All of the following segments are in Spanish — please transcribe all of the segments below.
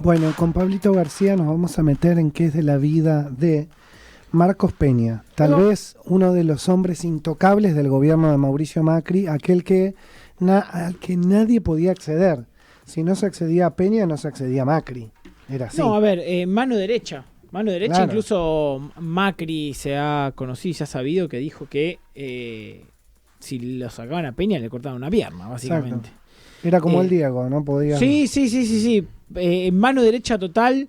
Bueno, con Pablito García nos vamos a meter en qué es de la vida de Marcos Peña, tal vez uno de los hombres intocables del gobierno de Mauricio Macri, aquel que al que nadie podía acceder. Si no se accedía a Peña, no se accedía a Macri. Era así. No, a ver, mano derecha. Mano derecha, Claro. Incluso Macri se ha conocido, se ha sabido que dijo que si lo sacaban a Peña le cortaban una pierna, básicamente. Exacto. Era como el Diego, ¿no? Podía... Sí. Mano derecha total.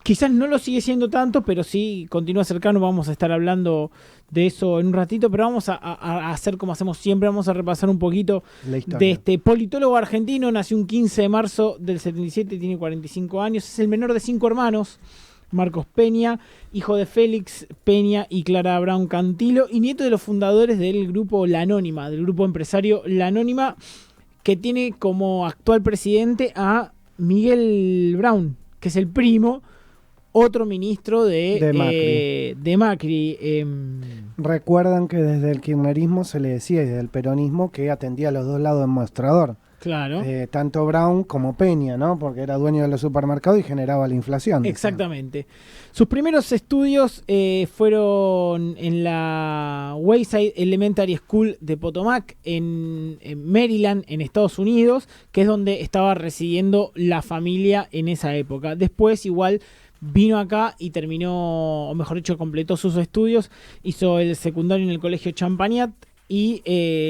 Quizás no lo sigue siendo tanto, pero sí continúa cercano. Vamos a estar hablando de eso en un ratito, pero vamos a hacer como hacemos siempre. Vamos a repasar un poquito de este politólogo argentino. Nació un 15 de marzo del 77, tiene 45 años. Es el menor de 5 hermanos. Marcos Peña, hijo de Félix Peña y Clara Brown Cantilo, y nieto de los fundadores del grupo La Anónima, del grupo empresario La Anónima, que tiene como actual presidente a Miguel Brown, que es el primo, otro ministro de Macri. Recuerdan que desde el kirchnerismo se le decía, y desde el peronismo, que atendía a los dos lados del mostrador. Claro. Tanto Brown como Peña, ¿no? Porque era dueño de los supermercados y generaba la inflación. Exactamente. Sus primeros estudios fueron en la Wayside Elementary School de Potomac, en Maryland, en Estados Unidos, que es donde estaba residiendo la familia en esa época. Después, igual, vino acá y terminó, o mejor dicho, completó sus estudios. Hizo el secundario en el Colegio Champagnat y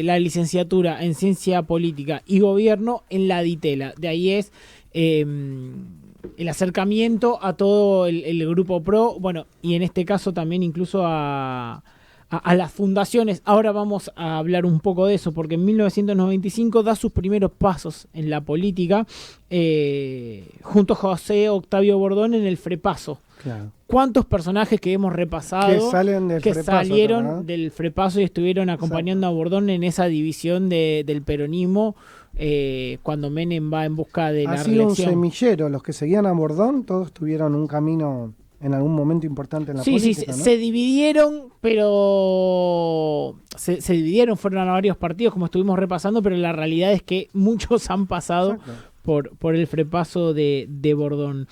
la licenciatura en Ciencia Política y Gobierno en la Ditela. De ahí es el acercamiento a todo el grupo PRO, bueno, y en este caso también incluso a las fundaciones. Ahora vamos a hablar un poco de eso, porque en 1995 da sus primeros pasos en la política junto a José Octavio Bordón en el Frepaso. Claro. ¿Cuántos personajes que hemos repasado que salieron del Frepaso y estuvieron acompañando a Bordón en esa división del peronismo cuando Menem va en busca de la reelección? Ha sido un semillero. Los que seguían a Bordón todos tuvieron un camino en algún momento importante en la política, ¿no? Se dividieron, pero se dividieron, fueron a varios partidos como estuvimos repasando, pero la realidad es que muchos han pasado por el Frepaso de Bordón.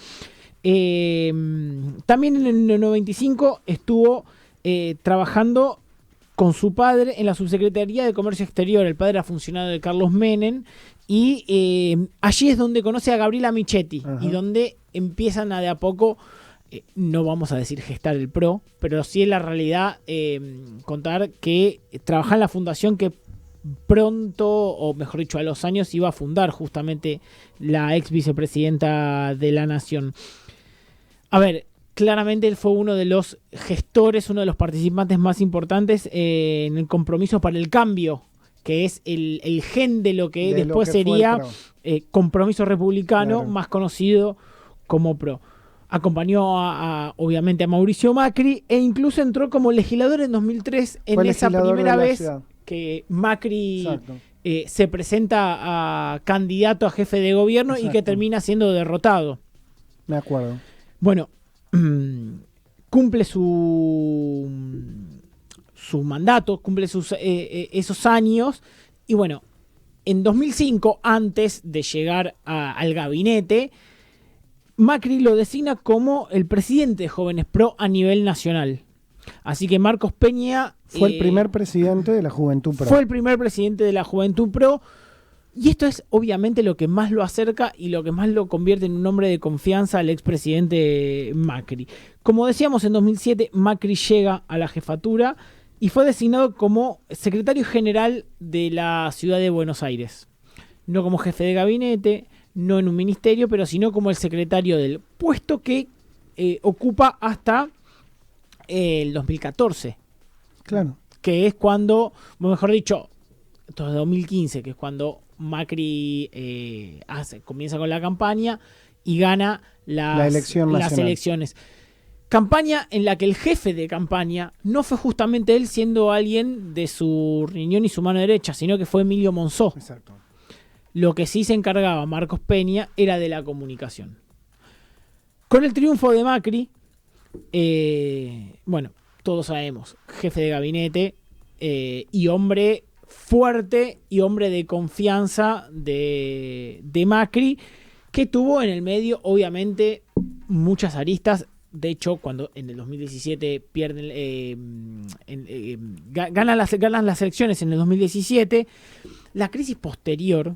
También en el 95 estuvo trabajando con su padre en la Subsecretaría de Comercio Exterior. El padre era funcionario de Carlos Menem y allí es donde conoce a Gabriela Michetti. Ajá. Y donde empiezan a de a poco, no vamos a decir gestar el PRO, pero sí en la realidad contar que trabajaba en la fundación que pronto, o mejor dicho, a los años iba a fundar justamente la ex vicepresidenta de la Nación. A ver, claramente él fue uno de los gestores, uno de los participantes más importantes en el compromiso para el cambio, que es el gen de lo que después sería Compromiso Republicano, claro, más conocido como PRO. Acompañó obviamente a Mauricio Macri e incluso entró como legislador en 2003 en esa primera vez que Macri se presenta a candidato a jefe de gobierno. Exacto. Y que termina siendo derrotado. Me acuerdo. Bueno, cumple su mandato, cumple esos años, y bueno, en 2005, antes de llegar al gabinete, Macri lo designa como el presidente de Jóvenes PRO a nivel nacional. Así que Marcos Peña fue el primer presidente de la Juventud PRO. Fue el primer presidente de la Juventud PRO. Y esto es obviamente lo que más lo acerca y lo que más lo convierte en un hombre de confianza al expresidente Macri. Como decíamos, en 2007 Macri llega a la jefatura y fue designado como secretario general de la ciudad de Buenos Aires. No como jefe de gabinete, no en un ministerio, pero sino como el secretario del puesto que ocupa hasta el 2014. Claro. Que es cuando, mejor dicho, 2015, que es cuando Macri comienza con la campaña y gana las elecciones. Campaña en la que el jefe de campaña no fue justamente él, siendo alguien de su riñón y su mano derecha, sino que fue Emilio Monzó. Exacto. Lo que sí se encargaba Marcos Peña era de la comunicación. Con el triunfo de Macri, bueno, todos sabemos, jefe de gabinete y hombre fuerte y hombre de confianza de Macri, que tuvo en el medio, obviamente, muchas aristas. De hecho, cuando en el 2017 ganan las elecciones en el 2017, la crisis posterior,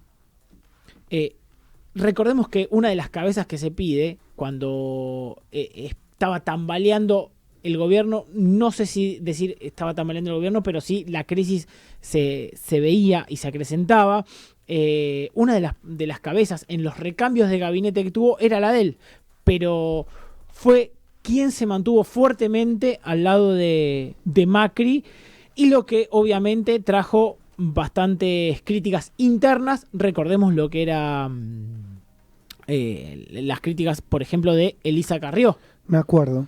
recordemos que una de las cabezas que se pide cuando estaba tambaleando el gobierno, no sé si decir estaba tambaleando el gobierno, pero sí la crisis se veía y se acrecentaba. Una de las cabezas en los recambios de gabinete que tuvo era la de él, pero fue quien se mantuvo fuertemente al lado de Macri, y lo que obviamente trajo bastantes críticas internas. Recordemos lo que eran las críticas, por ejemplo, de Elisa Carrió. Me acuerdo.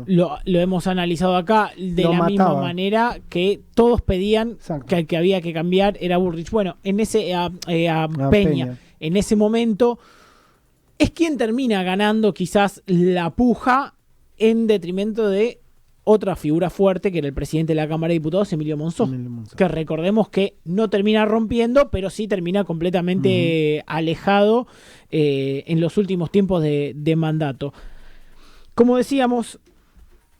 Lo hemos analizado acá de la misma manera que todos pedían que el que había que cambiar era Bullrich. Bueno, en ese a Peña, en ese momento, es quien termina ganando quizás la puja en detrimento de otra figura fuerte, que era el presidente de la Cámara de Diputados, Emilio Monzó. Que recordemos que no termina rompiendo, pero sí termina completamente alejado en los últimos tiempos de mandato. Como decíamos,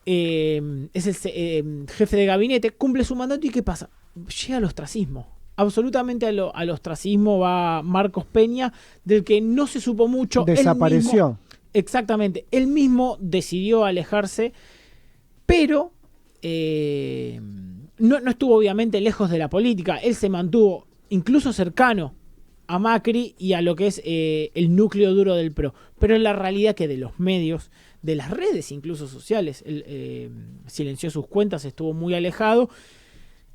es el jefe de gabinete, cumple su mandato y ¿qué pasa? Llega al ostracismo. Absolutamente al ostracismo va Marcos Peña, del que no se supo mucho. Desapareció. Exactamente. Él mismo decidió alejarse, pero no estuvo obviamente lejos de la política. Él se mantuvo incluso cercano a Macri y a lo que es el núcleo duro del PRO. Pero en la realidad que de los medios, de las redes incluso sociales, él silenció sus cuentas, estuvo muy alejado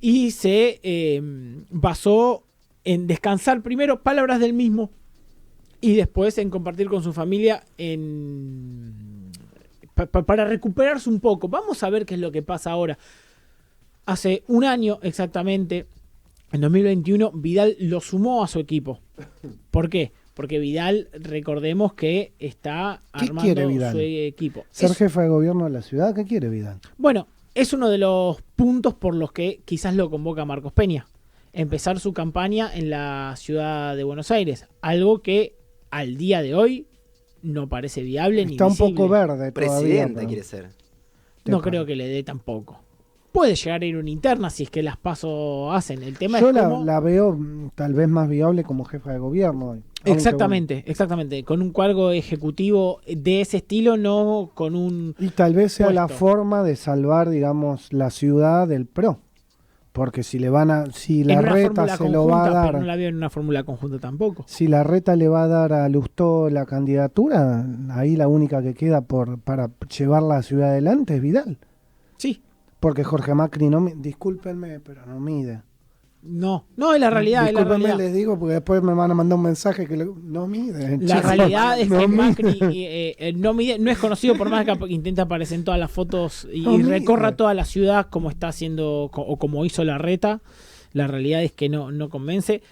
y se basó en descansar primero, palabras del mismo, y después en compartir con su familia para recuperarse un poco. Vamos a ver qué es lo que pasa ahora. Hace un año exactamente, en 2021, Vidal lo sumó a su equipo. ¿Por qué? Porque Vidal, recordemos que está armando su equipo. ¿Ser jefe de gobierno de la ciudad? ¿Qué quiere Vidal? Bueno, es uno de los puntos por los que quizás lo convoca Marcos Peña. Empezar su campaña en la ciudad de Buenos Aires. Algo que al día de hoy no parece viable ni visible. Está un poco verde todavía. Presidente quiere ser. No creo que le dé tampoco. Puede llegar a ir una interna si es que las PASO hacen. El tema Yo es cómo... la veo tal vez más viable como jefa de gobierno hoy. Exactamente. Con un cargo ejecutivo de ese estilo, no con un... Y tal vez sea puesto. la forma de salvar, digamos, la ciudad del PRO. Porque si la Reta se lo va a dar... Pero no la veo en una fórmula conjunta tampoco. Si la Reta le va a dar a Lustó la candidatura, ahí la única que queda para llevar la ciudad adelante es Vidal. Sí. Porque Jorge Macri discúlpenme, pero no mide. No, es la realidad. Discúlpenme, les digo, porque después me van a mandar un mensaje que no mide. La realidad es que Macri no mide, no es conocido por más que intenta aparecer en todas las fotos y recorra toda la ciudad como está haciendo o como hizo la Reta. La realidad es que no convence.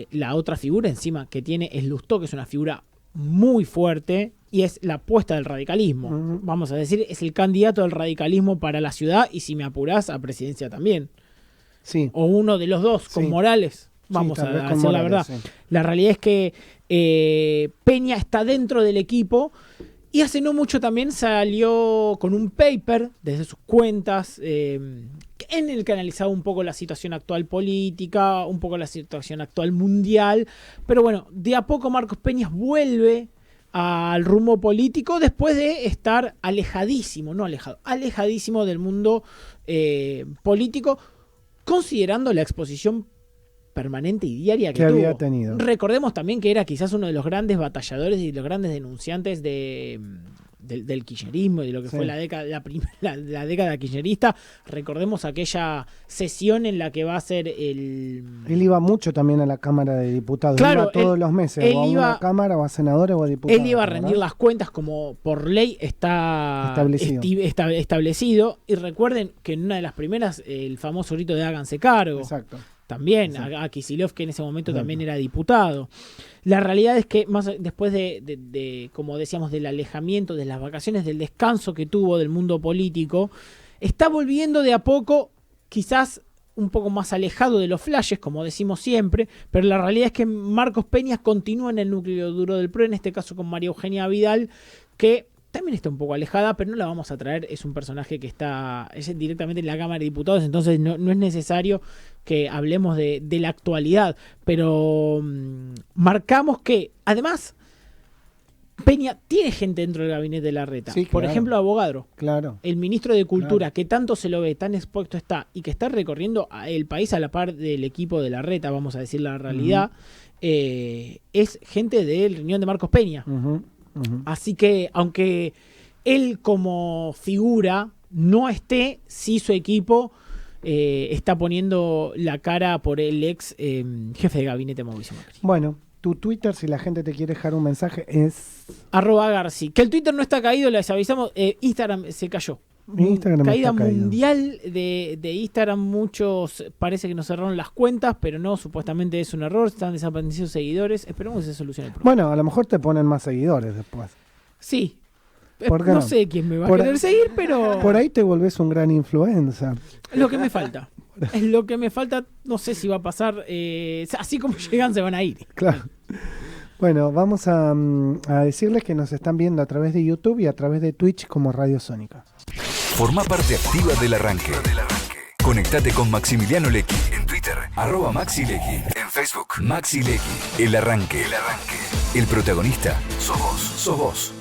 La otra figura encima que tiene es Lustó, que es una figura muy fuerte y es la apuesta del radicalismo. Vamos a decir, es el candidato del radicalismo para la ciudad y, si me apurás, a presidencia también. Sí. O uno de los dos, con Morales. Vamos a decir Morales, la verdad. Sí. La realidad es que Peña está dentro del equipo y hace no mucho también salió con un paper desde sus cuentas en el que analizaba un poco la situación actual política, un poco la situación actual mundial. Pero bueno, de a poco Marcos Peña vuelve al rumbo político después de estar alejadísimo del mundo político, considerando la exposición permanente y diaria que había tuvo. Tenido. Recordemos también que era quizás uno de los grandes batalladores y los grandes denunciantes del kirchnerismo y de lo que fue la década kirchnerista. Recordemos aquella sesión en la que va a ser Él iba mucho también a la Cámara de Diputados. Claro, iba todos los meses, o a una Cámara, o a senadores, o a diputados. Él iba a rendir las cuentas como por ley está establecido. Y recuerden que en una de las primeras, el famoso grito de háganse cargo. Exacto. También a Kicillof, que en ese momento también era diputado. La realidad es que después de, como decíamos, del alejamiento, de las vacaciones, del descanso que tuvo del mundo político, está volviendo de a poco quizás un poco más alejado de los flashes, como decimos siempre, pero la realidad es que Marcos Peña continúa en el núcleo duro del PRO, en este caso con María Eugenia Vidal, que también está un poco alejada, pero no la vamos a traer. Es un personaje que es directamente en la Cámara de Diputados, entonces no es necesario que hablemos de la actualidad. Pero marcamos que, además, Peña tiene gente dentro del gabinete de Larreta. Sí, Por claro. ejemplo, Abogadro. Claro. El ministro de Cultura, Claro. que tanto se lo ve, tan expuesto está, y que está recorriendo el país a la par del equipo de Larreta, vamos a decir la realidad, es gente del riñón de Marcos Peña. Ujú, ujú. Así que, aunque él como figura no esté, sí su equipo está poniendo la cara por el ex jefe de gabinete Mauricio Macri. Bueno, tu Twitter, si la gente te quiere dejar un mensaje, es... @Garci. Que el Twitter no está caído, les avisamos. Instagram se cayó. Instagram Caída está caído. mundial de Instagram. Muchos parece que nos cerraron las cuentas, pero no, supuestamente es un error. Están desapareciendo seguidores. Esperemos que se solucione el problema. Bueno, a lo mejor te ponen más seguidores después. Sí. ¿Por qué No no? sé quién me va a Por querer ahí- seguir, pero Por ahí te volvés un gran influencer. es lo que me falta. Es lo que me falta. No sé si va a pasar. Así como llegan, se van a ir. Claro. Bueno, vamos a decirles que nos están viendo a través de YouTube y a través de Twitch como Radio Sónica. Forma parte activa del arranque. Conectate con Maximiliano Lecky en Twitter, @MaxiLecky, en Facebook, Maxi Lecky. El arranque. El protagonista sos vos.